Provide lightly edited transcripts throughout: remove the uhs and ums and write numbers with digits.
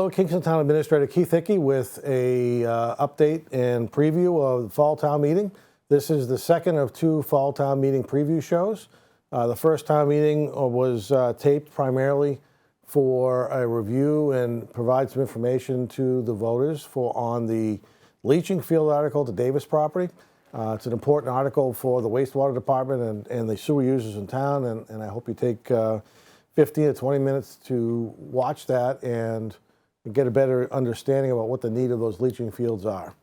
Hello, Kingston Town Administrator Keith Hickey with a update and preview of the Fall Town Meeting. This is the second of two Fall Town Meeting preview shows. The first town meeting was taped primarily for a review and provide some information to the voters on the leaching field article to Davis property. It's an important article for the wastewater department and the sewer users in town, and I hope you take 15 to 20 minutes to watch that and get a better understanding about what the need of those leaching fields are.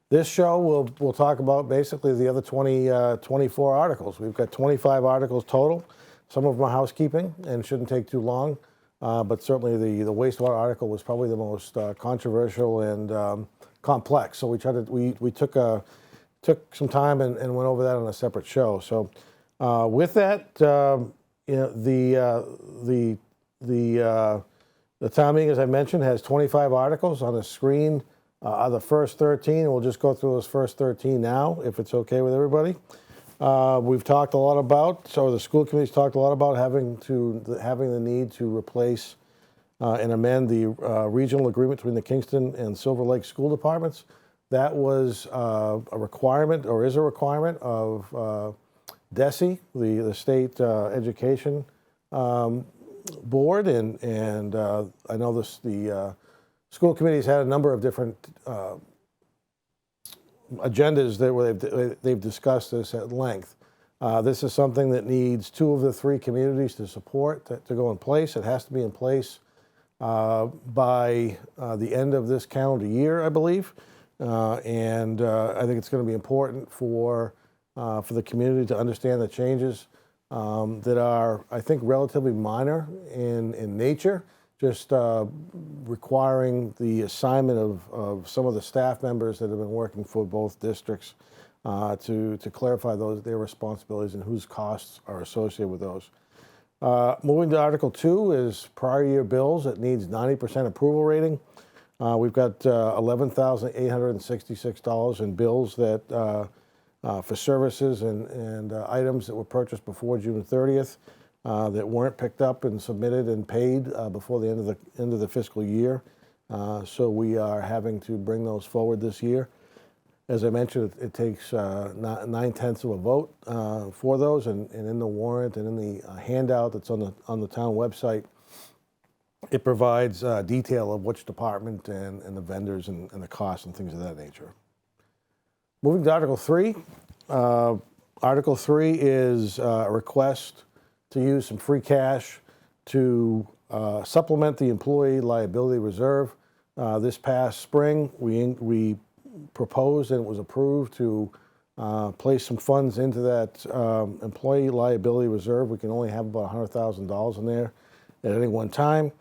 This show we'll talk about basically the other 24 articles. We've got 25 articles total. Some of them are housekeeping and shouldn't take too long, but certainly the wastewater article was probably the most controversial and complex. So we took some time and went over that on a separate show. So with that, the town meeting, as I mentioned, has 25 articles on the screen. The first 13, and we'll just go through those first 13 now, if it's okay with everybody. We've talked a lot about, so the school committee's talked a lot about having the need to replace and amend the regional agreement between the Kingston and Silver Lake school departments. That was a requirement, or is a requirement, of DESE, the state education board, and I know the school committee's had a number of different agendas where they've discussed this at length. This is something that needs 2 of the 3 communities to support to go in place. It has to be in place by the end of this calendar year, I believe, and I think it's going to be important for the community to understand the changes that are, I think, relatively minor in nature, just requiring the assignment of some of the staff members that have been working for both districts to clarify their responsibilities and whose costs are associated with those. Moving to Article 2 is prior year bills. It needs 90% approval rating. We've got $11,866 in bills that for services and items that were purchased before June 30th that weren't picked up and submitted and paid before the end of the fiscal year. So we are having to bring those forward this year. As I mentioned, it takes 9/10 of a vote for those, and in the warrant and in the handout that's on the town website, it provides detail of which department and the vendors and the costs and things of that nature. Moving to Article 3. Article 3 is a request to use some free cash to supplement the employee liability reserve. This past spring, we proposed and it was approved to place some funds into that employee liability reserve. We can only have about $100,000 in there at any one time.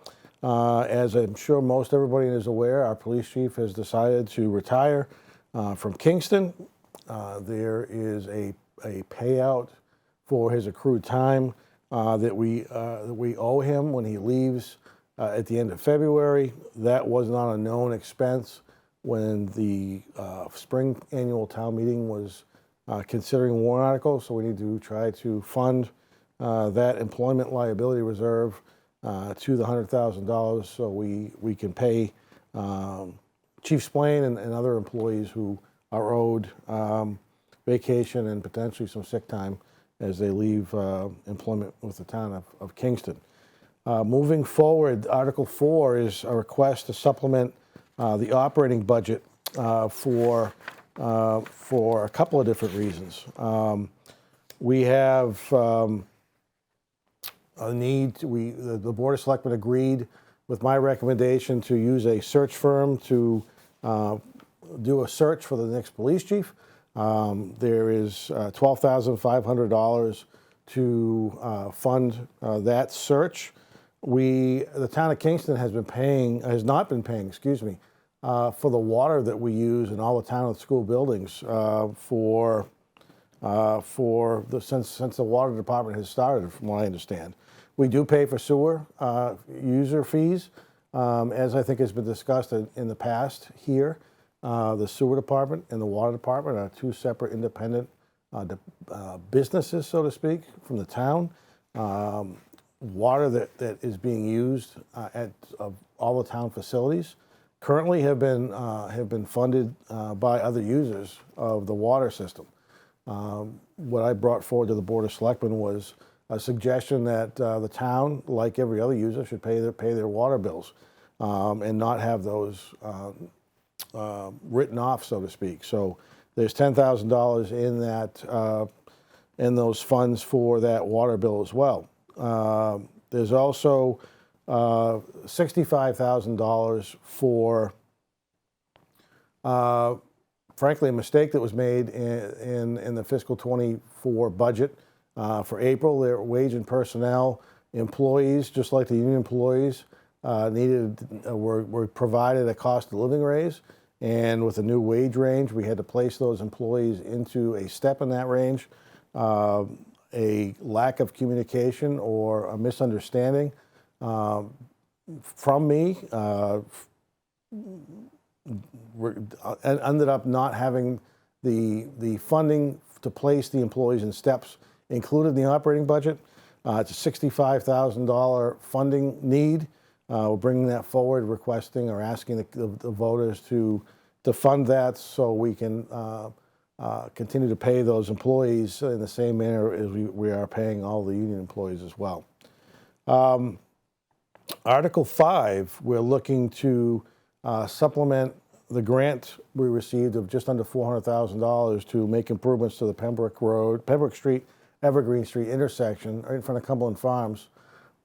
As I'm sure most everybody is aware, our police chief has decided to retire from Kingston. There is a payout for his accrued time that we owe him when he leaves at the end of February. That was not a known expense when the spring annual town meeting was considering warrant articles, so we need to try to fund that employment liability reserve to the $100,000 so we can pay Chief Splain and other employees who are owed vacation and potentially some sick time as they leave employment with the town of Kingston. Moving forward, Article 4 is a request to supplement the operating budget for a couple of different reasons. We have a need. The Board of Selectmen agreed with my recommendation to use a search firm to do a search for the next police chief. There is $12,500 to fund that search. The town of Kingston has not been paying, for the water that we use in all the town and school buildings since the water department has started, from what I understand. We do pay for sewer user fees, as I think has been discussed in the past here. The sewer department and the water department are 2 separate independent businesses, so to speak, from the town. Water that is being used all the town facilities currently have been funded by other users of the water system. What I brought forward to the Board of Selectmen was a suggestion that the town, like every other user, should pay their water bills and not have those written off, so to speak. So there's $10,000 in that in those funds for that water bill as well. There's also $65,000 for, frankly, a mistake that was made in the fiscal '24 budget. For April, their wage and personnel employees, just like the union employees, were provided a cost of living raise. And with the new wage range, we had to place those employees into a step in that range. A lack of communication or a misunderstanding from me ended up not having the funding to place the employees in steps included in the operating budget. It's a $65,000 funding need. We're bringing that forward, requesting or asking the voters to fund that so we can continue to pay those employees in the same manner as we are paying all the union employees as well. Article 5, we're looking to supplement the grant we received of just under $400,000 to make improvements to the Pembroke Street, Evergreen Street intersection right in front of Cumberland Farms.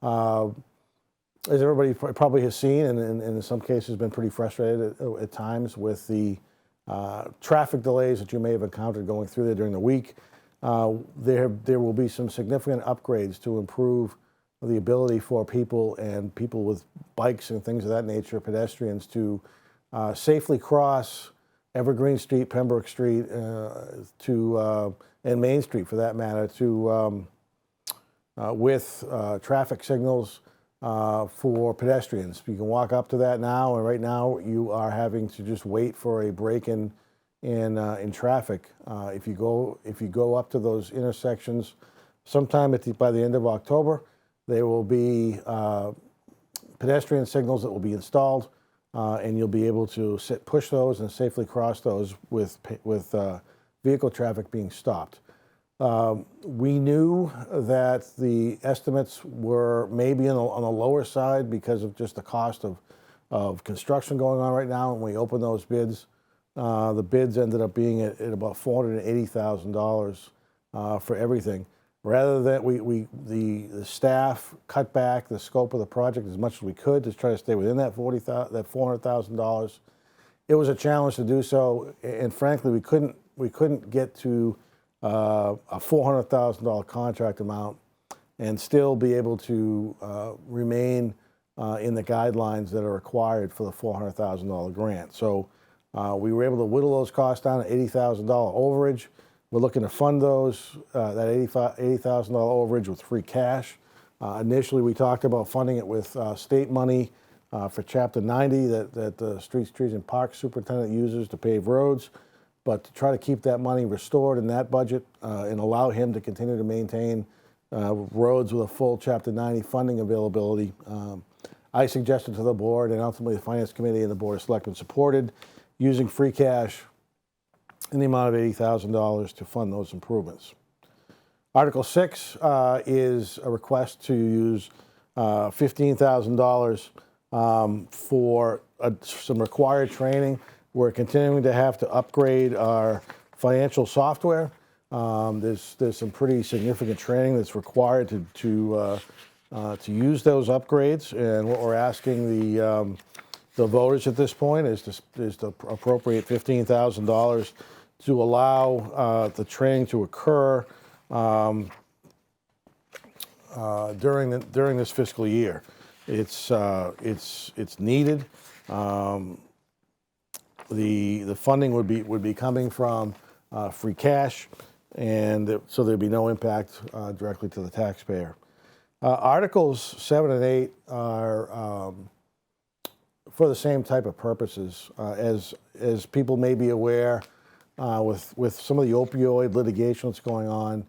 As everybody probably has seen, and in some cases been pretty frustrated at times with the traffic delays that you may have encountered going through there during the week, there will be some significant upgrades to improve the ability for people with bikes and things of that nature, pedestrians, to safely cross Evergreen Street, Pembroke Street, and Main Street for that matter, with traffic signals for pedestrians. You can walk up to that now, and right now you are having to just wait for a break in traffic. If you go up to those intersections, sometime by the end of October, there will be pedestrian signals that will be installed, and you'll be able to push those and safely cross those with vehicle traffic being stopped. We knew that the estimates were maybe on the lower side because of just the cost of construction going on right now. When we opened those bids, the bids ended up being at about $480,000 for everything. Rather than the staff cut back the scope of the project as much as we could to try to stay within that $400,000. It was a challenge to do so, and frankly, we couldn't get to a $400,000 contract amount and still be able to remain in the guidelines that are required for the $400,000 grant. So we were able to whittle those costs down to $80,000 overage. We're looking to fund those, that $80,000 overage with free cash. Initially, we talked about funding it with state money for Chapter 90 that the Streets, Trees, and Parks Superintendent uses to pave roads. But to try to keep that money restored in that budget and allow him to continue to maintain roads with a full Chapter 90 funding availability, I suggested to the board, and ultimately the Finance Committee and the Board of Selectmen supported, using free cash in the amount of $80,000 to fund those improvements. Article 6 is a request to use $15,000 for some required training. We're continuing to have to upgrade our financial software. There's some pretty significant training that's required to use those upgrades, and what we're asking the voters at this point is to appropriate $15,000 to allow the training to occur during this fiscal year. It's needed. The funding would be coming from free cash, and so there'd be no impact directly to the taxpayer. Articles 7 and 8 are for the same type of purposes. As people may be aware, with some of the opioid litigation that's going on,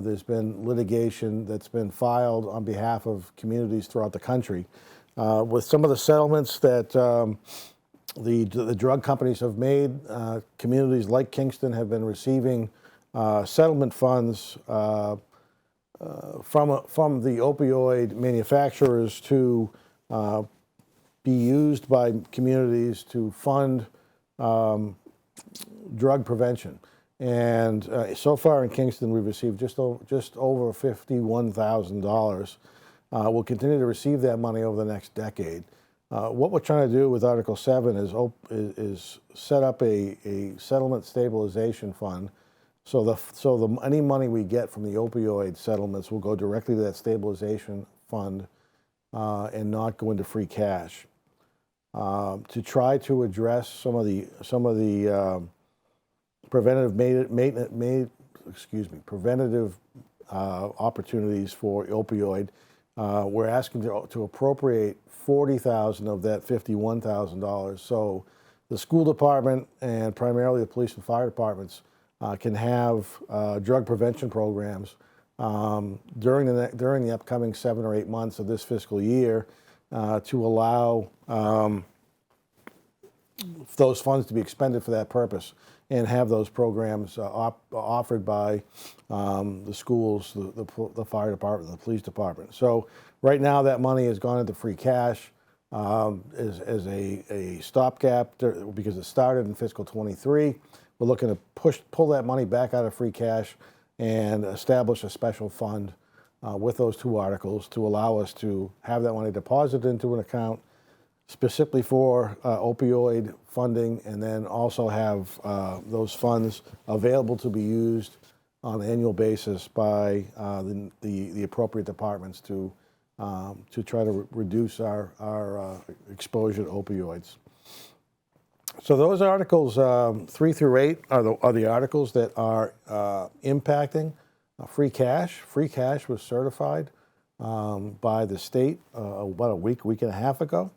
there's been litigation that's been filed on behalf of communities throughout the country. With some of the settlements that the drug companies have made, communities like Kingston have been receiving settlement funds from the opioid manufacturers to be used by communities to fund drug prevention. And so far in Kingston, we've received just over $51,000. We'll continue to receive that money over the next decade. What we're trying to do with Article 7 is set up a settlement stabilization fund. So any money we get from the opioid settlements will go directly to that stabilization fund and not go into free cash. To try to address some of the preventative opportunities for opioid, we're asking to appropriate $40,000 of that $51,000. So the school department and primarily the police and fire departments can have drug prevention programs during the upcoming 7 or 8 months of this fiscal year to allow those funds to be expended for that purpose and have those programs offered by the schools, the fire department, the police department. So right now that money has gone into free cash as a stopgap because it started in fiscal 23. We're looking to pull that money back out of free cash and establish a special fund with those two articles to allow us to have that money deposited into an account specifically for opioid funding, and then also have those funds available to be used on an annual basis by the appropriate departments to try to reduce our exposure to opioids. So those articles 3 through 8 are the articles that are impacting free cash. Free cash was certified by the state about a week and a half ago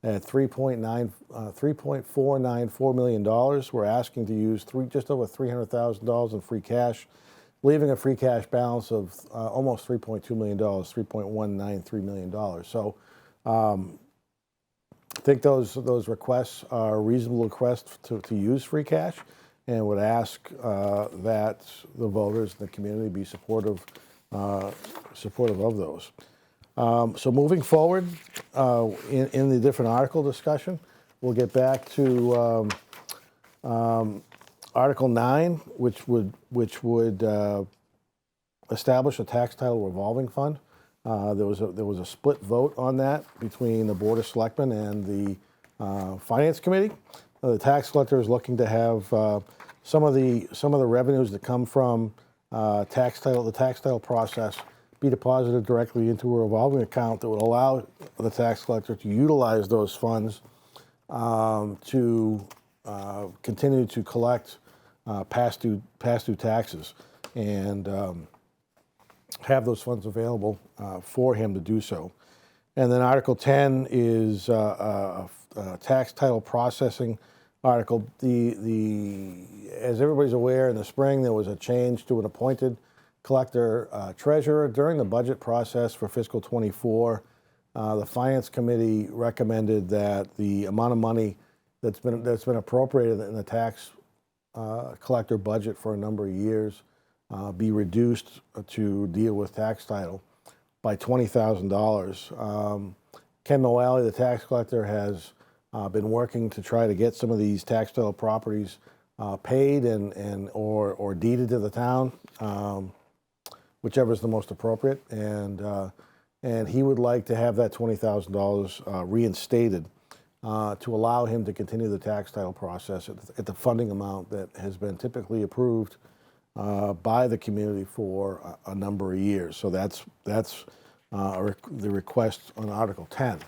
at $3.494 million. We're asking to use just over $300,000 in free cash, leaving a free cash balance of almost $3.2 million, $3.193 million. So I think those requests are reasonable requests to use free cash, and would ask that the voters in the community be supportive of those. So moving forward in the different article discussion, we'll get back to Article 9, which would establish a tax title revolving fund. There was a split vote on that between the Board of Selectmen and the Finance Committee. The tax collector is looking to have some of the revenues that come from the tax title process be deposited directly into a revolving account that would allow the tax collector to utilize those funds to continue to collect past due taxes and have those funds available for him to do so. And then Article 10 is a tax title processing article. As everybody's aware, in the spring there was a change to an appointed collector treasurer. During the budget process for fiscal 24, the Finance Committee recommended that the amount of money that's been appropriated in the tax collector budget for a number of years be reduced to deal with tax title by $20,000. Ken Moali, the tax collector, has been working to try to get some of these tax title properties paid or deeded to the town, whichever is the most appropriate, and he would like to have that $20,000 reinstated to allow him to continue the tax title process at the funding amount that has been typically approved by the community for a number of years. So that's the request on Article 10.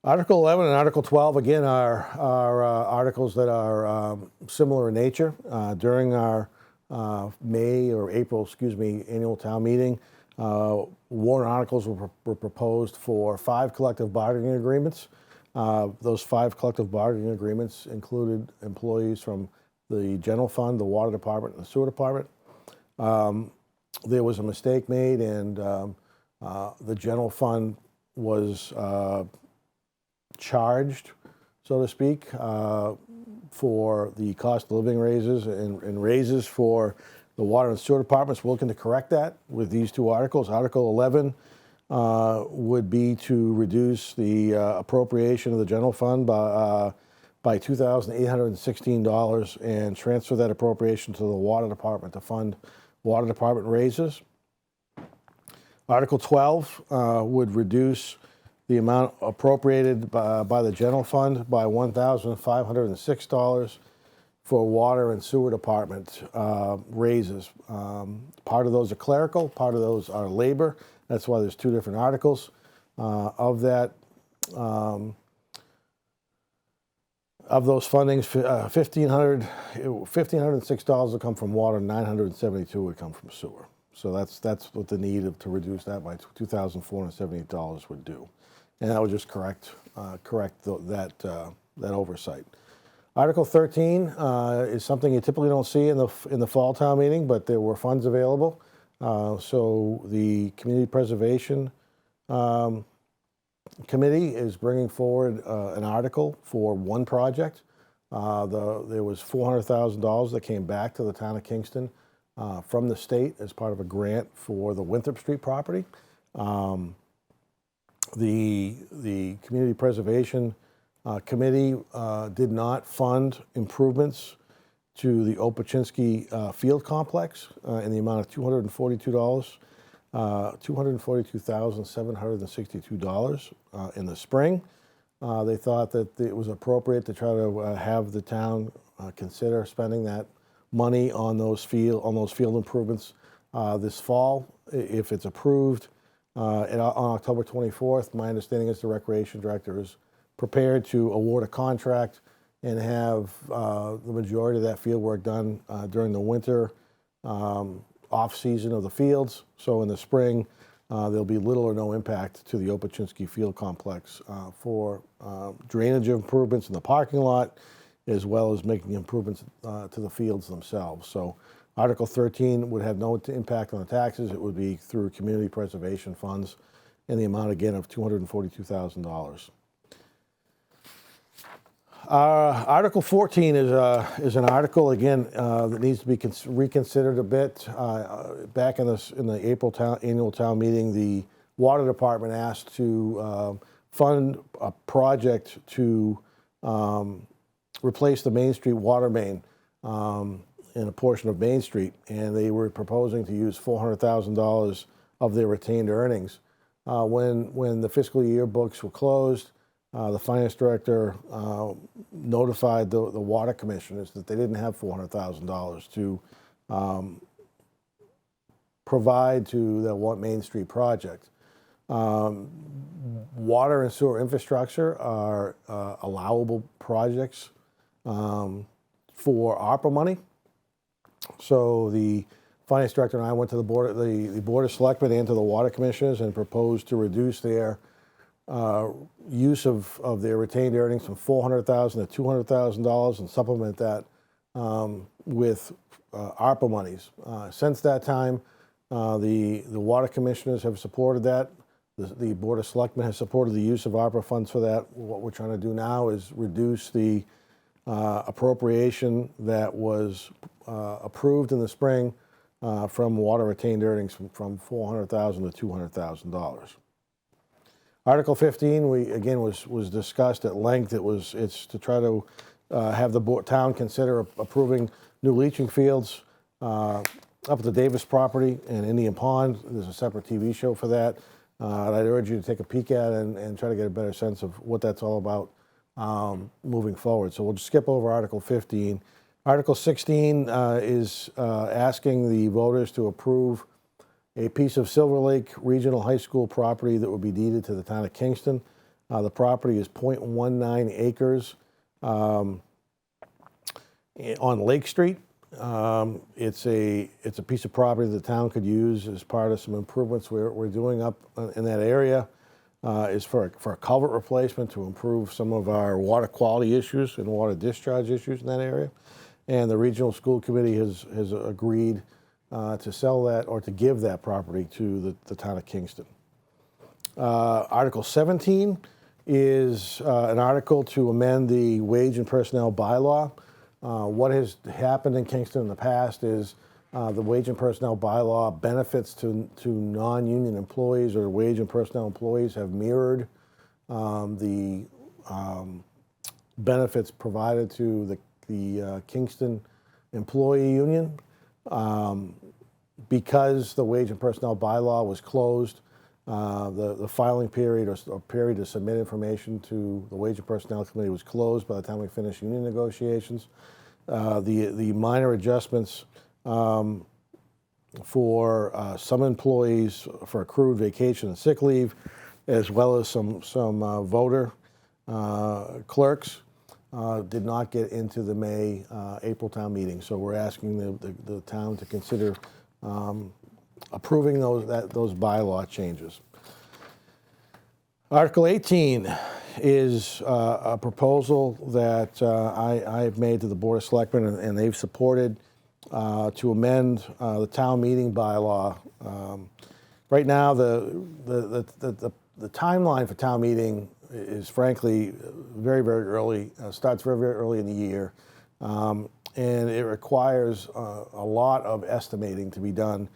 Article 11 and Article 12, again, are articles that are similar in nature. During our April annual town meeting, warrant articles were proposed for 5 collective bargaining agreements. Those 5 collective bargaining agreements included employees from the general fund, the water department, and the sewer department. There was a mistake made, and the general fund was charged, so to speak, for the cost of living raises and raises for the water and sewer departments. We're looking to correct that with these two articles. Article 11 would be to reduce the appropriation of the general fund by $2,816 and transfer that appropriation to the water department to fund water department raises. Article 12 would reduce the amount appropriated by the general fund by $1,506 for water and sewer department raises. Part of those are clerical, part of those are labor. That's why there's two different articles. Of that, of those fundings, $1,506 will come from water, $972 would come from sewer. So that's what the need to reduce that by $2,478 would do, and that would just correct that oversight. Article 13 is something you typically don't see in the fall town meeting, but there were funds available. So the Community Preservation Committee is bringing forward an article for one project. There was $400,000 that came back to the town of Kingston from the state as part of a grant for the Winthrop Street property. The Community Preservation Committee did not fund improvements to the Opachinski Field Complex in the amount of $242,762 in the spring. They thought that it was appropriate to try to have the town consider spending that money on those field improvements this fall if it's approved. On October 24th, my understanding is the Recreation Director is prepared to award a contract and have the majority of that field work done during the winter off-season of the fields. So in the spring, there'll be little or no impact to the Opachinski Field Complex for drainage improvements in the parking lot, as well as making improvements to the fields themselves. So Article 13 would have no impact on the taxes. It would be through community preservation funds in the amount, again, of $242,000. Article 14 is an article, again, that needs to be reconsidered a bit. Back in the April annual town meeting, the water department asked to fund a project to replace the Main Street water main in a portion of Main Street, and they were proposing to use $400,000 of their retained earnings. When the fiscal year books were closed, the finance director notified the water commissioners that they didn't have $400,000 to provide to the Main Street project. Water and sewer infrastructure are allowable projects for ARPA money. So the finance director and I went to the board of selectmen and to the water commissioners and proposed to reduce their use of their retained earnings from $400,000 to $200,000 and supplement that with ARPA monies. Since that time, the water commissioners have supported that. The Board of Selectmen has supported the use of ARPA funds for that. What we're trying to do now is reduce the appropriation that was approved in the spring from water retained earnings from $400,000 to $200,000. Article 15, was discussed at length. It's to try to have the town consider approving new leaching fields up at the Davis property and Indian Pond. There's a separate TV show for that. I'd urge you to take a peek at it and try to get a better sense of what that's all about moving forward. So we'll just skip over Article 15. Article 16 is asking the voters to approve a piece of Silver Lake Regional High School property that will be deeded to the town of Kingston. The property is 0.19 acres on Lake Street. It's a piece of property the town could use as part of some improvements we're doing up in that area. Is for a culvert replacement to improve some of our water quality issues and water discharge issues in that area. And the regional school committee has agreed to sell that or to give that property to the town of Kingston. Article 17 is an article to amend the wage and personnel bylaw. What has happened in Kingston in the past is the wage and personnel bylaw benefits to non-union employees or wage and personnel employees have mirrored the benefits provided to the Kingston employee union. Because the wage and personnel bylaw was closed, the filing period or period to submit information to the Wage and Personnel Committee was closed by the time we finished union negotiations. The minor adjustments for some employees for accrued vacation and sick leave, as well as some voter clerks, did not get into the April town meeting. So we're asking the town to consider approving those bylaw changes. Article 18 is a proposal that I've made to the Board of Selectmen, and they've supported, to amend the town meeting bylaw. Right now, the timeline for town meeting is frankly very, very early, starts very, very early in the year. And it requires a lot of estimating to be done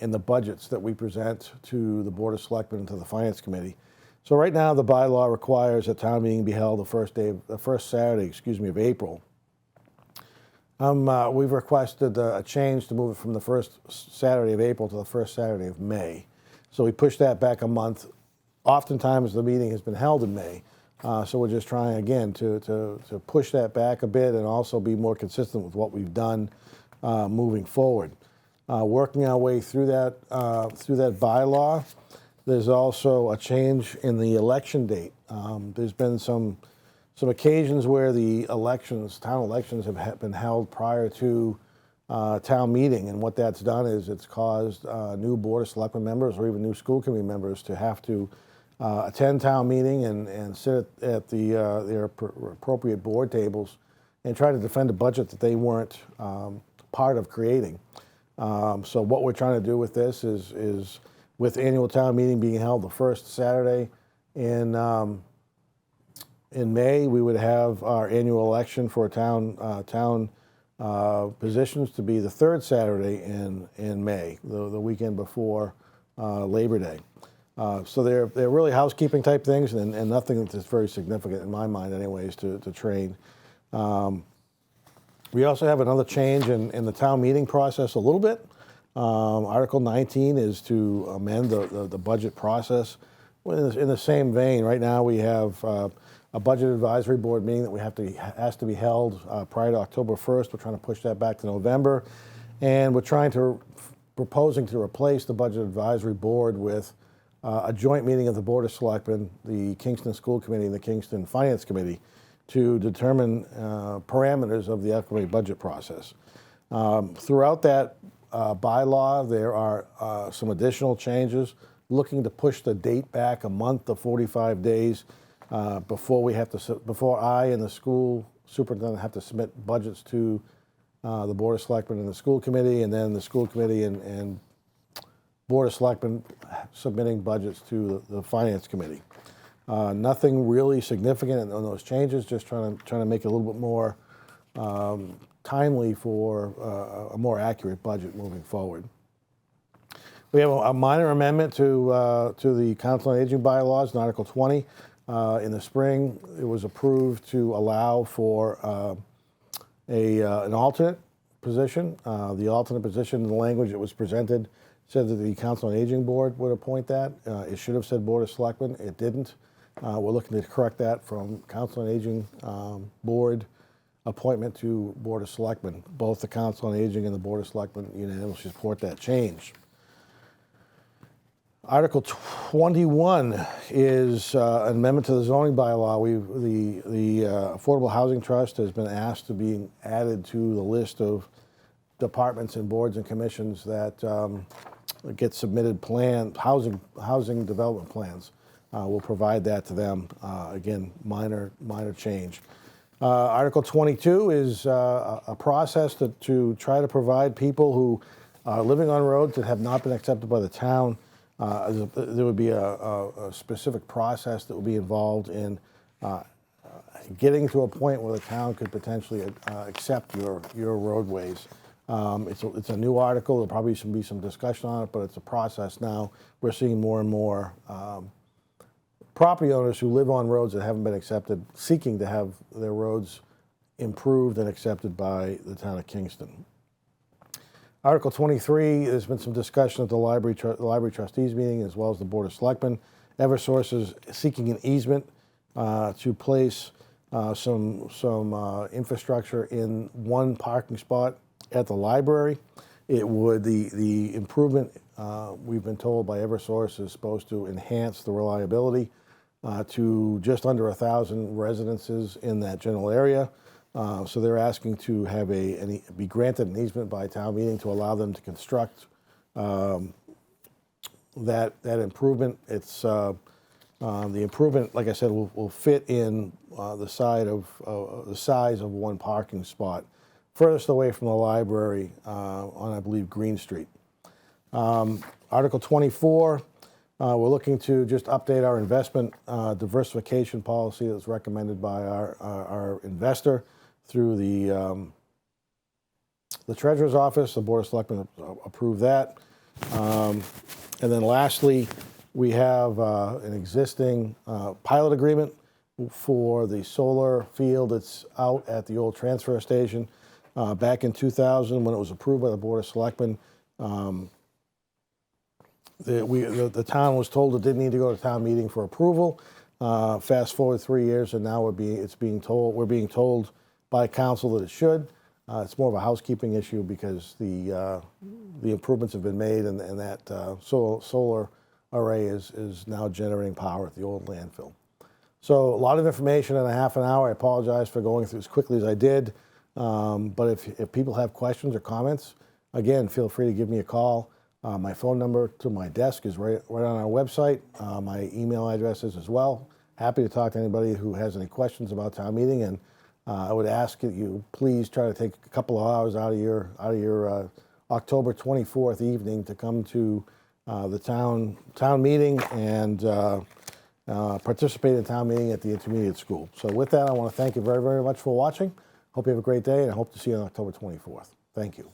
in the budgets that we present to the Board of Selectmen and to the Finance Committee. So right now, the bylaw requires a town meeting be held the first Saturday, of April. We've requested a change to move it from the first Saturday of April to the first Saturday of May. So we pushed that back a month. Oftentimes, the meeting has been held in May. So we're just trying again to push that back a bit and also be more consistent with what we've done moving forward. Working our way through that bylaw, there's also a change in the election date. There's been some occasions where the town elections have been held prior to town meeting, and what that's done is it's caused new Board of Selectmen members or even new school committee members to have to attend town meeting and sit at their appropriate board tables and try to defend a budget that they weren't part of creating. So what we're trying to do with this is with annual town meeting being held the first Saturday in May, we would have our annual election for town positions to be the third Saturday in May, the weekend before Labor Day. So they're really housekeeping type things and nothing that's very significant in my mind anyways to train. We also have another change in the town meeting process a little bit. Article 19 is to amend the budget process. In the same vein, right now we have a budget advisory board meeting that has to be held prior to October 1st. We're trying to push that back to November. And we're proposing to replace the budget advisory board with a joint meeting of the Board of Selectmen, the Kingston School Committee, and the Kingston Finance Committee to determine parameters of the upcoming budget process. Throughout that bylaw, there are some additional changes looking to push the date back a month to 45 days before I and the school superintendent have to submit budgets to the Board of Selectmen and the school committee, and then the school committee and Board of Selectmen submitting budgets to the Finance Committee. Nothing really significant in those changes, just trying to make it a little bit more timely for a more accurate budget moving forward. We have a minor amendment to the Council on Aging bylaws in Article 20. In the spring, it was approved to allow for an alternate position. The alternate position in the language that was presented said that the Council on Aging Board would appoint that. It should have said Board of Selectmen. It didn't. We're looking to correct that from Council on Aging Board appointment to Board of Selectmen. Both the Council on Aging and the Board of Selectmen unanimously support that change. Article 21 is an amendment to the zoning bylaw. The Affordable Housing Trust has been asked to be added to the list of departments and boards and commissions that get submitted housing development plans. We'll provide that to them. Again, minor change. Article 22 is a process to try to provide people who are living on roads that have not been accepted by the town there would be a specific process that would be involved in getting to a point where the town could potentially accept your roadways. It's a new article. There'll probably should be some discussion on it, but it's a process now. We're seeing more and more property owners who live on roads that haven't been accepted, seeking to have their roads improved and accepted by the town of Kingston. Article 23, there's been some discussion at the library trustees meeting as well as the Board of Selectmen. Eversource is seeking an easement to place some infrastructure in one parking spot at the library. It would, the improvement, we've been told by Eversource, is supposed to enhance the reliability to just under 1,000 residences in that general area. So they're asking to have be granted an easement by town meeting to allow them to construct that improvement. It's the improvement, like I said, will fit in the size of one parking spot, furthest away from the library on, I believe, Green Street. Article 24, we're looking to just update our investment diversification policy that's recommended by our investor through the Treasurer's Office. The Board of Selectmen approved that. And then lastly, we have an existing pilot agreement for the solar field that's out at the old transfer station. Back in 2000, when it was approved by the Board of Selectmen, the town was told it didn't need to go to town meeting for approval. Fast forward 3 years, and now we're being told by council that it should. It's more of a housekeeping issue because the improvements have been made, and that solar array is now generating power at the old landfill. So a lot of information in a half an hour. I apologize for going through as quickly as I did. But if people have questions or comments, again, feel free to give me a call. My phone number to my desk is right on our website. My email address is as well. Happy to talk to anybody who has any questions about town meeting, and I would ask that you please try to take a couple of hours out of your October 24th evening to come to the town meeting and participate in town meeting at the intermediate school. So with that, I want to thank you very, very much for watching. Hope you have a great day, and I hope to see you on October 24th. Thank you.